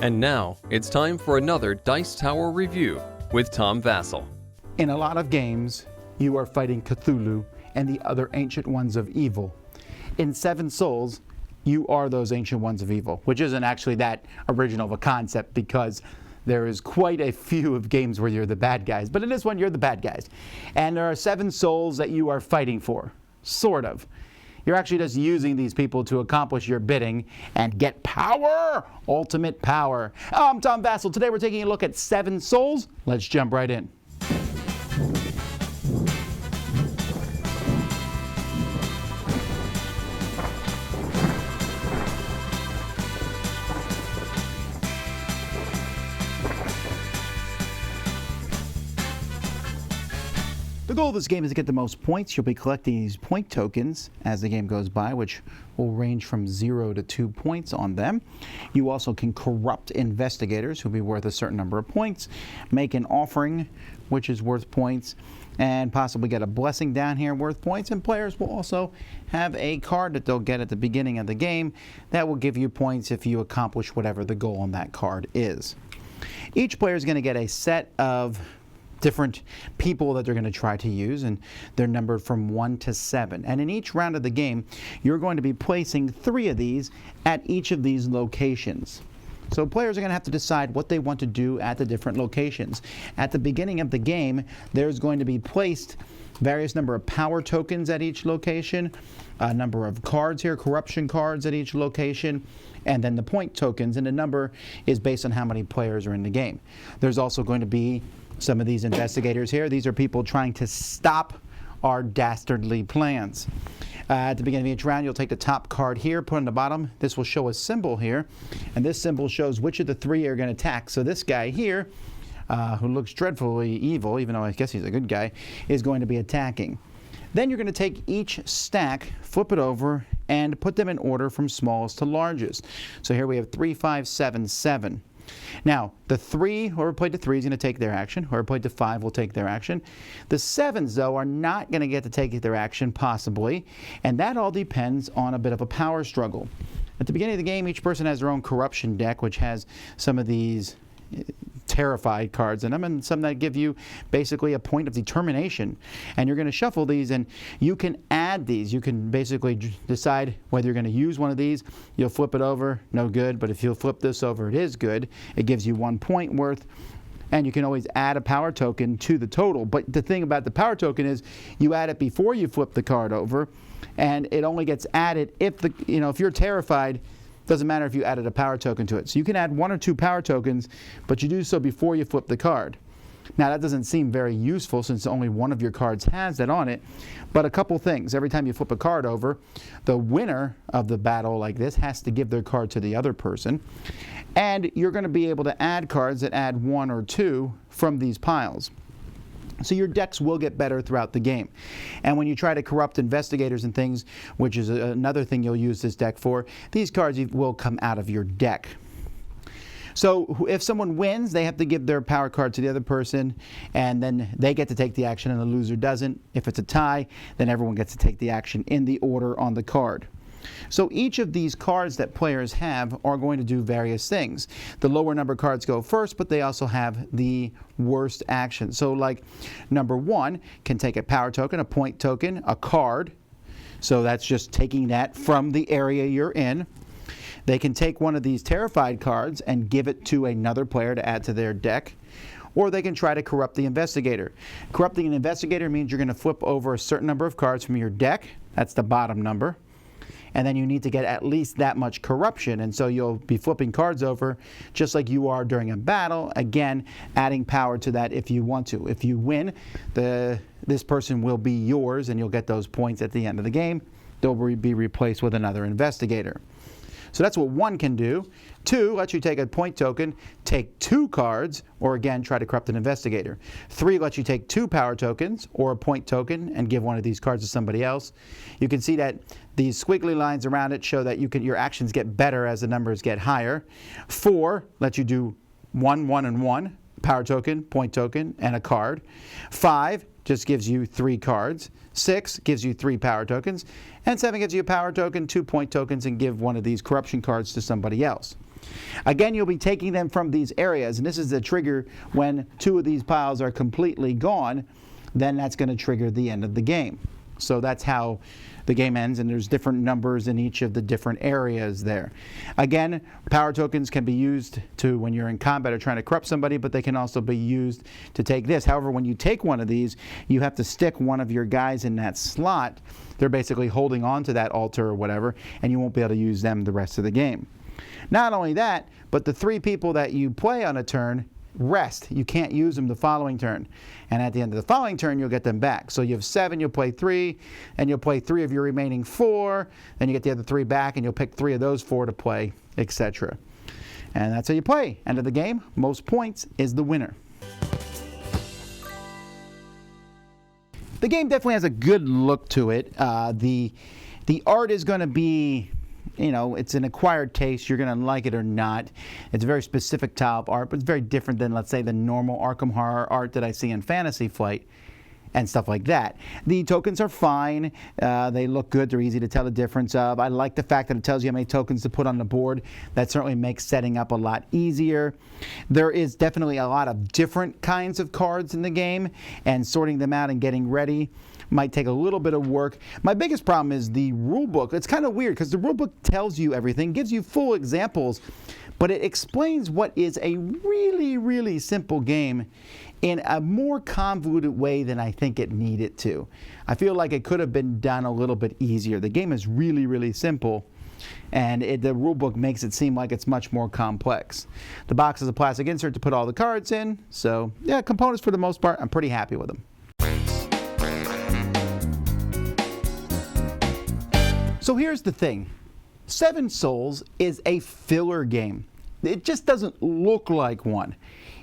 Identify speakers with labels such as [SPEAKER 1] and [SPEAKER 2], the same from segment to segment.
[SPEAKER 1] And now, it's time for another Dice Tower review with Tom Vasel.
[SPEAKER 2] In a lot of games, you are fighting Cthulhu and the other ancient ones of evil. In Seven Souls, you are those ancient ones of evil, which isn't actually that original of a concept because there is quite a few of games where you're the bad guys, but in this one, you're the bad guys. And there are 7 souls that you are fighting for, sort of. You're actually just using these people to accomplish your bidding and get power, ultimate power. I'm Tom Vasel. Today we're taking a look at 7 souls. Let's jump right in. The goal of this game is to get the most points. You'll be collecting these point tokens as the game goes by, which will range from 0 to 2 points on them. You also can corrupt investigators who'll be worth a certain number of points, make an offering, which is worth points, and possibly get a blessing down here worth points. And players will also have a card that they'll get at the beginning of the game that will give you points if you accomplish whatever the goal on that card is. Each player is going to get a set of different people that they're going to try to use, and they're numbered from 1 to 7. And in each round of the game, you're going to be placing 3 of these at each of these locations. So players are going to have to decide what they want to do at the different locations. At the beginning of the game, there's going to be placed various number of power tokens at each location, a number of cards here, corruption cards at each location, and then the point tokens, and the number is based on how many players are in the game. There's also going to be some of these investigators here. These are people trying to stop our dastardly plans. At the beginning of each round, you'll take the top card here, put it on the bottom. This will show a symbol here, and this symbol shows which of the 3 are going to attack. So this guy here, who looks dreadfully evil, even though I guess he's a good guy, is going to be attacking. Then you're going to take each stack, flip it over, and put them in order from smallest to largest. So here we have 3, 5, 7, 7. Now, the 3, whoever played the 3 is going to take their action. Whoever played the 5 will take their action. The 7s, though, are not going to get to take their action, possibly, and that all depends on a bit of a power struggle. At the beginning of the game, each person has their own corruption deck, which has some of these terrified cards in them, and some that give you basically a point of determination. And you're going to shuffle these, and you can add these. You can basically decide whether you're going to use one of these. You'll flip it over, no good, but if you'll flip this over, it is good. It gives you 1 point worth, and you can always add a power token to the total. But the thing about the power token is you add it before you flip the card over, and it only gets added if if you're terrified. Doesn't matter if you added a power token to it. So you can add 1 or 2 power tokens, but you do so before you flip the card. Now that doesn't seem very useful since only one of your cards has that on it, but a couple things. Every time you flip a card over, the winner of the battle like this has to give their card to the other person, and you're going to be able to add cards that add 1 or 2 from these piles. So your decks will get better throughout the game. And when you try to corrupt investigators and things, which is another thing you'll use this deck for, these cards will come out of your deck. So if someone wins, they have to give their power card to the other person, and then they get to take the action and the loser doesn't. If it's a tie, then everyone gets to take the action in the order on the card. So each of these cards that players have are going to do various things. The lower number cards go first, but they also have the worst action. So like number 1 can take a power token, a point token, a card. So that's just taking that from the area you're in. They can take one of these terrified cards and give it to another player to add to their deck. Or they can try to corrupt the investigator. Corrupting an investigator means you're going to flip over a certain number of cards from your deck. That's the bottom number. And then you need to get at least that much corruption, and so you'll be flipping cards over just like you are during a battle, again adding power to that if you want to. If you win, this person will be yours and you'll get those points at the end of the game. They'll be replaced with another investigator. So that's what 1 can do. 2 lets you take a point token, take 2 cards, or again try to corrupt an investigator. 3 lets you take 2 power tokens or a point token and give one of these cards to somebody else. You can see that these squiggly lines around it show that your actions get better as the numbers get higher. 4 lets you do 1, 1, and 1, power token, point token, and a card. 5 just gives you 3 cards. 6 gives you 3 power tokens. And 7 gives you a power token, 2 point tokens, and give one of these corruption cards to somebody else. Again, you'll be taking them from these areas, and this is the trigger when 2 of these piles are completely gone. Then that's going to trigger the end of the game. So that's how the game ends, and there's different numbers in each of the different areas there. Again, power tokens can be used to when you're in combat or trying to corrupt somebody, but they can also be used to take this. However, when you take one of these, you have to stick one of your guys in that slot. They're basically holding on to that altar or whatever, and you won't be able to use them the rest of the game. Not only that, but the 3 people that you play on a turn rest. You can't use them the following turn. And at the end of the following turn, you'll get them back. So you have 7, you'll play 3, and you'll play 3 of your remaining 4. Then you get the other 3 back, and you'll pick 3 of those 4 to play, etc. And that's how you play. End of the game, most points is the winner. The game definitely has a good look to it. The art is going to be, you know, it's an acquired taste. You're going to like it or not. It's a very specific style of art, but it's very different than, let's say, the normal Arkham Horror art that I see in Fantasy Flight and stuff like that. The tokens are fine. They look good. They're easy to tell the difference of. I like the fact that it tells you how many tokens to put on the board. That certainly makes setting up a lot easier. There is definitely a lot of different kinds of cards in the game, and sorting them out and getting ready might take a little bit of work. My biggest problem is the rule book. It's kind of weird because the rule book tells you everything, gives you full examples, but it explains what is a really, really simple game in a more convoluted way than I think it needed to. I feel like it could have been done a little bit easier. The game is really, really simple, and the rule book makes it seem like it's much more complex. The box is a plastic insert to put all the cards in, so yeah, components for the most part, I'm pretty happy with them. So here's the thing. 7 Souls is a filler game. It just doesn't look like one.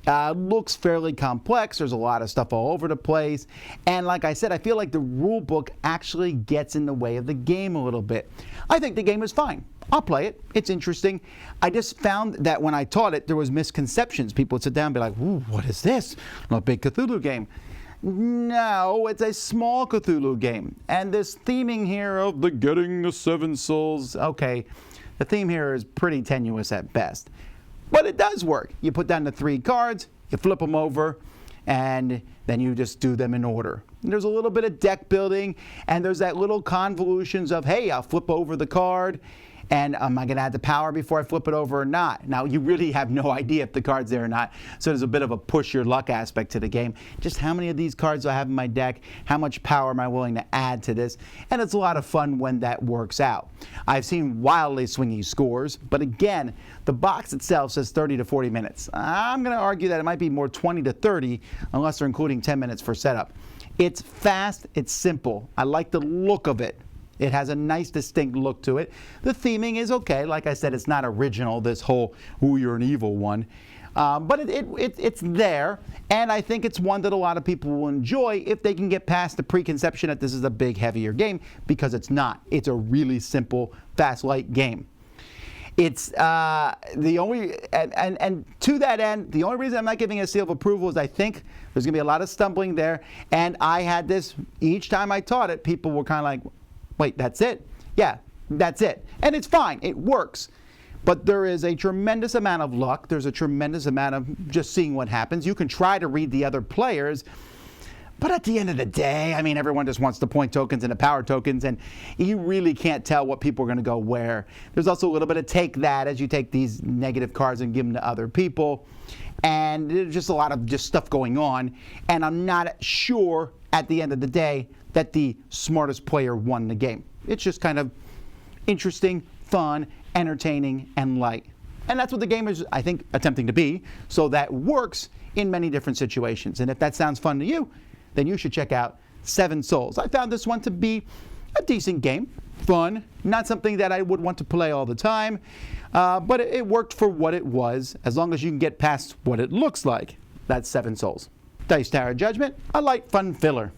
[SPEAKER 2] Looks fairly complex. There's a lot of stuff all over the place. And like I said, I feel like the rule book actually gets in the way of the game a little bit. I think the game is fine. I'll play it. It's interesting. I just found that when I taught it, there was misconceptions. People would sit down and be like, ooh, what is this? A big Cthulhu game. No, it's a small Cthulhu game. And this theming here of the getting the 7 souls, okay, the theme here is pretty tenuous at best. But it does work. You put down the 3 cards, you flip them over, and then you just do them in order. And there's a little bit of deck building, and there's that little convolutions of, hey, I'll flip over the card, and am I going to add the power before I flip it over or not? Now, you really have no idea if the card's there or not, so there's a bit of a push your luck aspect to the game. Just how many of these cards do I have in my deck? How much power am I willing to add to this? And it's a lot of fun when that works out. I've seen wildly swinging scores, but again, the box itself says 30 to 40 minutes. I'm going to argue that it might be more 20 to 30, unless they're including 10 minutes for setup. It's fast, it's simple. I like the look of it. It has a nice, distinct look to it. The theming is okay. Like I said, it's not original, this whole, ooh, you're an evil one. But it's there, and I think it's one that a lot of people will enjoy if they can get past the preconception that this is a big, heavier game, because it's not. It's a really simple, fast, light game. It's the only, and to that end, the only reason I'm not giving it a seal of approval is I think there's going to be a lot of stumbling there, and I had this, each time I taught it, people were kind of like, wait, that's it? Yeah, that's it. And it's fine, it works. But there is a tremendous amount of luck. There's a tremendous amount of just seeing what happens. You can try to read the other players, but at the end of the day, I mean, everyone just wants the point tokens and the power tokens, and you really can't tell what people are going to go where. There's also a little bit of take that as you take these negative cards and give them to other people. And there's just a lot of just stuff going on, and I'm not sure at the end of the day that the smartest player won the game. It's just kind of interesting, fun, entertaining, and light. And that's what the game is, I think, attempting to be. So that works in many different situations. And if that sounds fun to you, then you should check out 7 Souls. I found this one to be a decent game, fun, not something that I would want to play all the time, but it worked for what it was, as long as you can get past what it looks like. That's 7 Souls. Dice Tower Judgment, a light, fun filler.